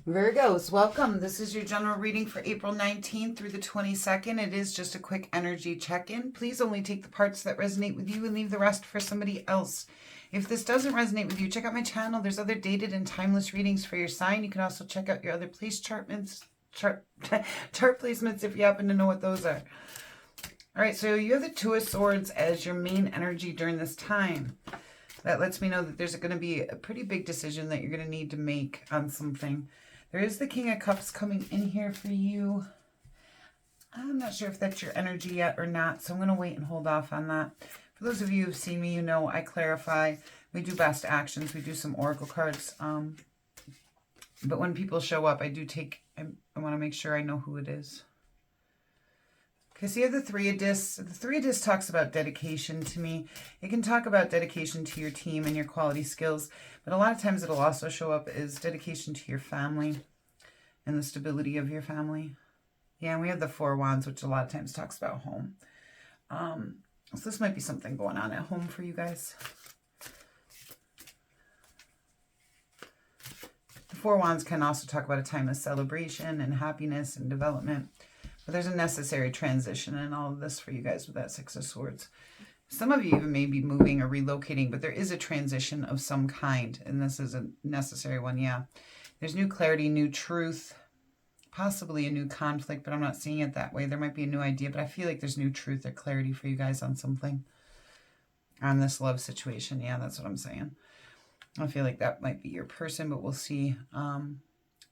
Virgos, welcome. This is your general reading for April 19th through the 22nd. It is just a quick energy check-in. Please only take the parts that resonate with you and leave the rest for somebody else. If this doesn't resonate with you, check out my channel. There's other dated and timeless readings for your sign. You can also check out your other place chart placements if you happen to know what those are. All right, so you have the Two of Swords as your main energy during this time. That lets me know that there's going to be a pretty big decision that you're going to need to make on something. There is the King of Cups coming in here for you. I'm not sure if that's your energy yet or not, so I'm going to wait and hold off on that. For those of you who've seen me, you know I clarify. We do best actions. We do some oracle cards. But when people show up, I want to make sure I know who it is. Okay, so you have the Three of Discs. The Three of Discs talks about dedication to me. It can talk about dedication to your team and your quality skills, but a lot of times it'll also show up as dedication to your family and the stability of your family. Yeah, and we have the Four of Wands, which a lot of times talks about home. So this might be something going on at home for you guys. The Four of Wands can also talk about a time of celebration and happiness and development. But there's a necessary transition in all of this for you guys with that Six of Swords. Some of you even may be moving or relocating, but there is a transition of some kind, and this is a necessary one, yeah. There's new clarity, new truth, possibly a new conflict, but I'm not seeing it that way. There might be a new idea, but I feel like there's new truth or clarity for you guys on something. On this love situation, yeah, that's what I'm saying. I feel like that might be your person, but we'll see.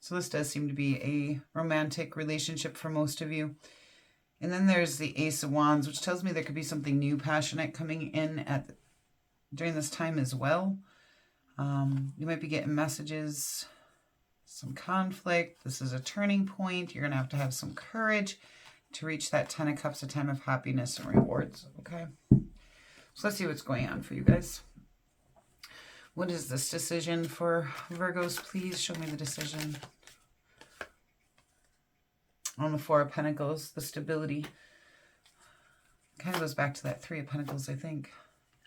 So this does seem to be a romantic relationship for most of you. And then there's the Ace of Wands, which tells me there could be something new, passionate coming in during this time as well. You might be getting messages, some conflict. This is a turning point. You're going to have some courage to reach that Ten of Cups, a time of happiness and rewards. Okay. So let's see what's going on for you guys. What is this decision for Virgos? Please show me the decision. On the Four of Pentacles, the stability. Kind of goes back to that Three of Pentacles, I think.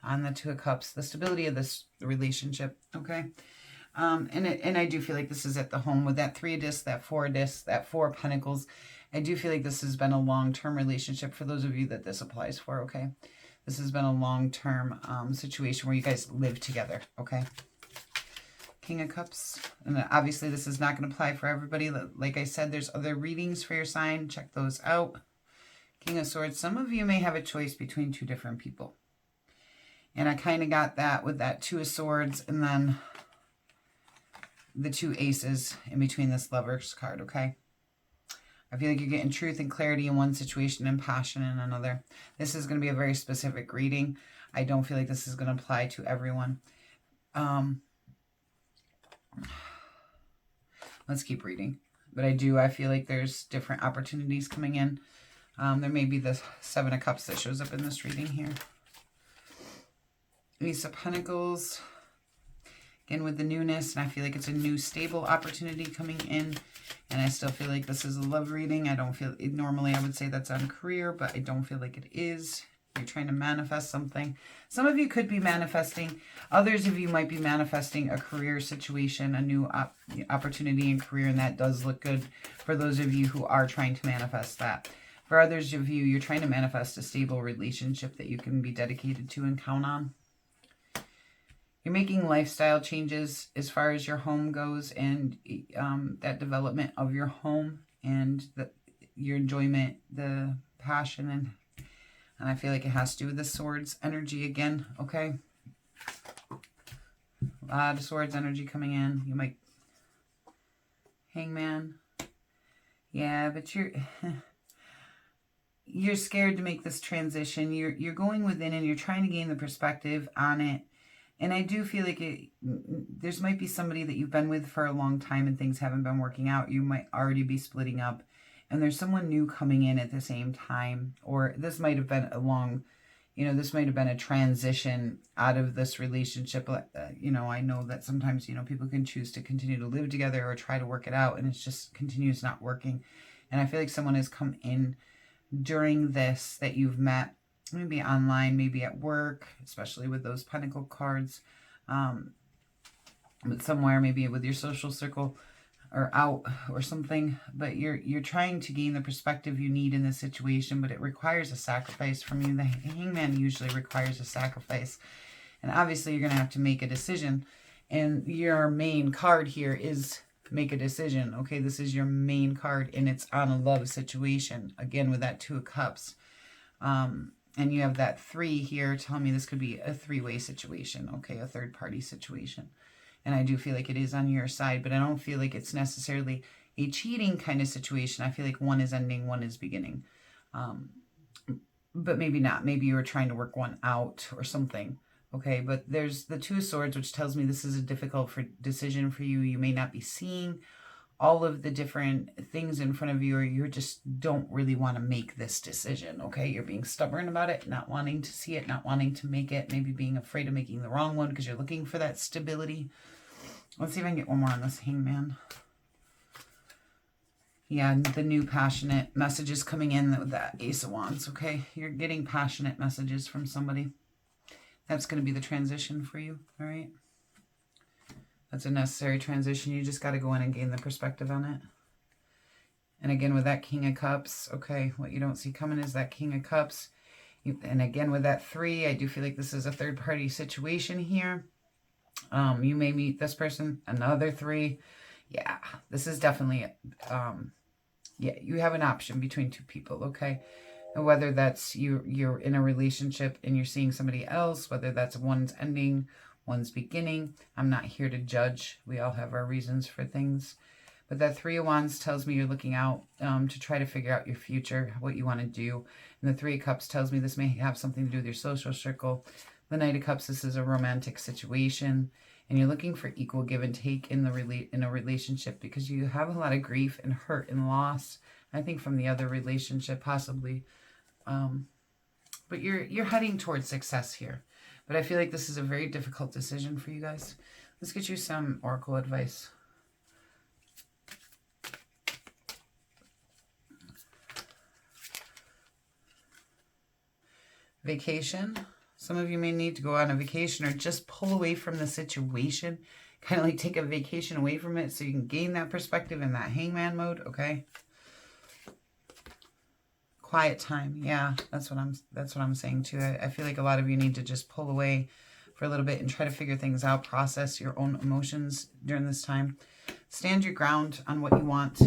On the Two of Cups, the stability of this relationship, okay? And I do feel like this is at the home with that Three of Discs, that Four of Discs, that Four of Pentacles. I do feel like this has been a long-term relationship for those of you that this applies for, okay? This has been a long-term situation where you guys live together, okay? King of Cups. And obviously this is not going to apply for everybody. Like I said, there's other readings for your sign. Check those out. King of Swords. Some of you may have a choice between two different people. And I kind of got that with that Two of Swords and then the two aces in between this Lover's card, okay? I feel like you're getting truth and clarity in one situation and passion in another. This is going to be a very specific reading. I don't feel like this is going to apply to everyone. Let's keep reading. But I feel like there's different opportunities coming in. There may be the Seven of Cups that shows up in this reading here. Ace of Pentacles. Again, with the newness, and I feel like it's a new stable opportunity coming in. And I still feel like this is a love reading. I don't feel, normally I would say that's on career, but I don't feel like it is. You're trying to manifest something. Some of you could be manifesting. Others of you might be manifesting a career situation, a new opportunity in career, and that does look good for those of you who are trying to manifest that. For others of you, you're trying to manifest a stable relationship that you can be dedicated to and count on. You're making lifestyle changes as far as your home goes and that development of your home and your enjoyment, the passion, and I feel like it has to do with the Swords energy again, okay? A lot of Swords energy coming in. You might... Hangman. Yeah, but you're scared to make this transition. You're going within and you're trying to gain the perspective on it. And I do feel like there's might be somebody that you've been with for a long time and things haven't been working out. You might already be splitting up. And there's someone new coming in at the same time. Or this might have been this might have been a transition out of this relationship. I know that sometimes, people can choose to continue to live together or try to work it out. And it just continues not working. And I feel like someone has come in during this that you've met. Maybe online, maybe at work, especially with those Pentacle cards. But somewhere, maybe with your social circle. or out or something, but you're trying to gain the perspective you need in this situation, but it requires a sacrifice from you. The Hangman usually requires a sacrifice, and obviously you're going to have to make a decision, and your main card here is make a decision. Okay, this is your main card, and it's on a love situation, again with that 2 of Cups, and you have that 3 here telling me this could be a 3-way situation, okay, a third-party situation. And I do feel like it is on your side, but I don't feel like it's necessarily a cheating kind of situation. I feel like one is ending, one is beginning. But maybe not. Maybe you were trying to work one out or something. Okay, but there's the 2 of Swords, which tells me this is a difficult decision for you. You may not be seeing all of the different things in front of you, or you just don't really want to make this decision. Okay, you're being stubborn about it, not wanting to see it, not wanting to make it, maybe being afraid of making the wrong one because you're looking for that stability. Let's see if I can get one more on this Hangman. Yeah, the new passionate messages coming in with that Ace of Wands, okay? You're getting passionate messages from somebody. That's going to be the transition for you, all right? That's a necessary transition. You just got to go in and gain the perspective on it. And again, with that King of Cups, okay, what you don't see coming is that King of Cups. And again, with that 3, I do feel like this is a third-party situation here. You may meet this person, another 3. Yeah, this is definitely, yeah, you have an option between 2 people, okay? And whether that's you're in a relationship and you're seeing somebody else, whether that's one's ending, one's beginning. I'm not here to judge. We all have our reasons for things. But that 3 of Wands tells me you're looking out to try to figure out your future, what you want to do. And the 3 of Cups tells me this may have something to do with your social circle. The Knight of Cups, this is a romantic situation, and you're looking for equal give and take in a relationship because you have a lot of grief and hurt and loss, I think, from the other relationship possibly. But you're heading towards success here. But I feel like this is a very difficult decision for you guys. Let's get you some oracle advice. Vacation. Some of you may need to go on a vacation or just pull away from the situation. Kind of like take a vacation away from it so you can gain that perspective in that Hangman mode, okay? Quiet time. Yeah, that's what I'm saying too. I feel like a lot of you need to just pull away for a little bit and try to figure things out, process your own emotions during this time. Stand your ground on what you want.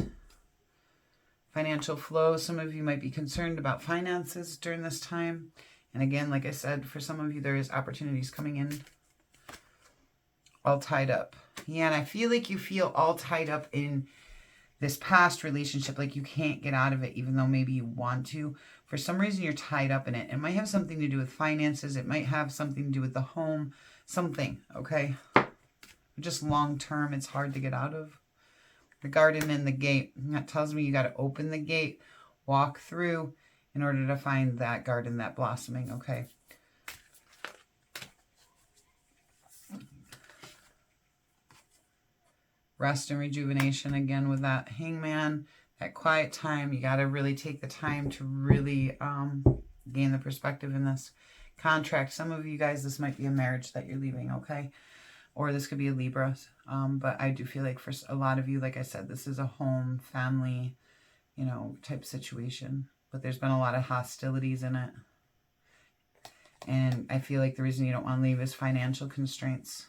Financial flow. Some of you might be concerned about finances during this time. And again, like I said, for some of you, there is opportunities coming in. All tied up. Yeah, and I feel like you feel all tied up in this past relationship, like you can't get out of it, even though maybe you want to. For some reason, you're tied up in it. It might have something to do with finances. It might have something to do with the home. Something, okay? Just long term, it's hard to get out of. The garden and the gate. That tells me you got to open the gate, walk through in order to find that garden, that blossoming, okay? Rest and rejuvenation again with that Hangman, that quiet time. You got to really take the time to really gain the perspective in this contract. Some of you guys, this might be a marriage that you're leaving, okay? Or this could be a Libra. But I do feel like for a lot of you, like I said, this is a home, family, you know, type situation. But there's been a lot of hostilities in it. And I feel like the reason you don't want to leave is financial constraints.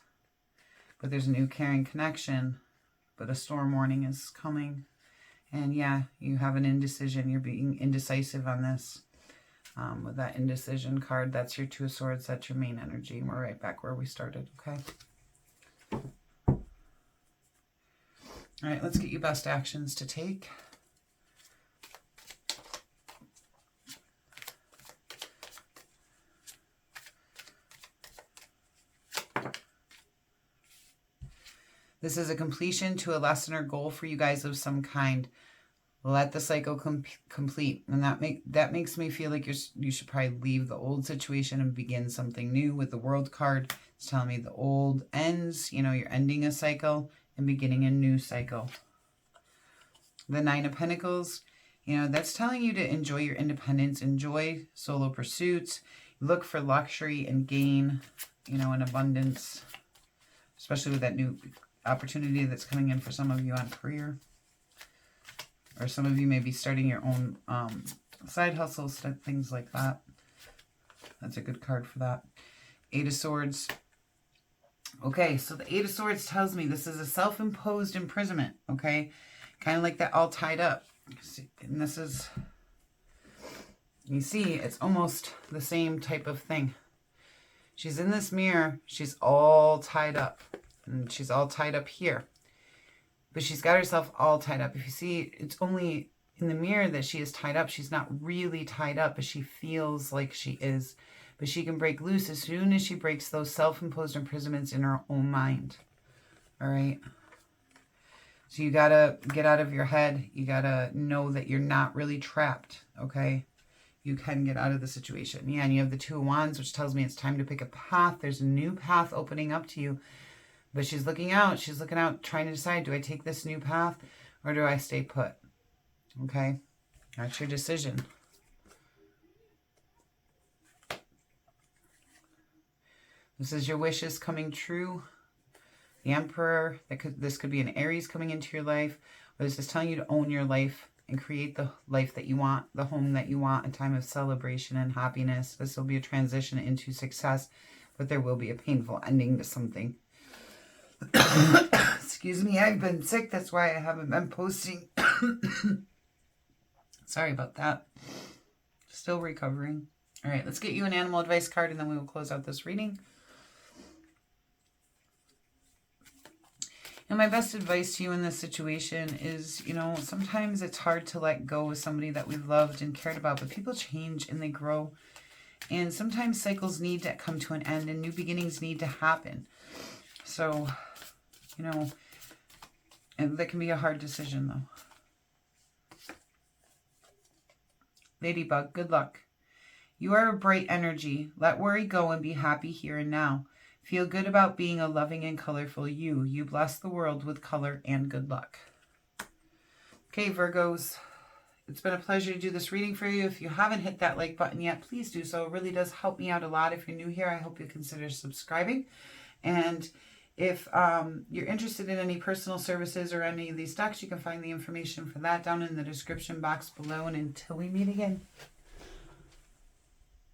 But there's a new caring connection. But a storm warning is coming. And yeah, you have an indecision. You're being indecisive on this. With that indecision card, that's your 2 of Swords. That's your main energy. And we're right back where we started, okay? All right, let's get you best actions to take. This is a completion to a lesson or goal for you guys of some kind. Let the cycle complete. And that makes me feel like you should probably leave the old situation and begin something new. With the World card, it's telling me the old ends. You know, you're ending a cycle and beginning a new cycle. The 9 of Pentacles, you know, that's telling you to enjoy your independence, enjoy solo pursuits, look for luxury and gain, you know, and abundance, especially with that new opportunity that's coming in for some of you on career. Or some of you may be starting your own side hustles, things like that. That's a good card for that. Eight of Swords. Okay, so the Eight of Swords tells me this is a self-imposed imprisonment, okay? Kind of like that all tied up. And this is, you see, it's almost the same type of thing. She's in this mirror. She's all tied up. And she's all tied up here. But she's got herself all tied up. If you see, it's only in the mirror that she is tied up. She's not really tied up, but she feels like she is. But she can break loose as soon as she breaks those self-imposed imprisonments in her own mind. All right? So you got to get out of your head. You got to know that you're not really trapped, okay? You can get out of the situation. Yeah, and you have the Two of Wands, which tells me it's time to pick a path. There's a new path opening up to you. But she's looking out. She's looking out, trying to decide, do I take this new path or do I stay put? Okay? That's your decision. This is your wishes coming true. The Emperor. This could be an Aries coming into your life. Or this is telling you to own your life and create the life that you want, the home that you want, a time of celebration and happiness. This will be a transition into success, but there will be a painful ending to something. Excuse me, I've been sick. That's why I haven't been posting. Sorry about that. Still recovering. All right, let's get you an animal advice card and then we will close out this reading. And my best advice to you in this situation is, you know, sometimes it's hard to let go of somebody that we've loved and cared about, but people change and they grow. And sometimes cycles need to come to an end and new beginnings need to happen. So, you know, and that can be a hard decision though. Ladybug, good luck. You are a bright energy. Let worry go and be happy here and now. Feel good about being a loving and colorful you. You bless the world with color and good luck. Okay, Virgos, it's been a pleasure to do this reading for you. If you haven't hit that like button yet, please do so. It really does help me out a lot. If you're new here, I hope you consider subscribing. And if you're interested in any personal services or any of these decks, you can find the information for that down in the description box below. And until we meet again,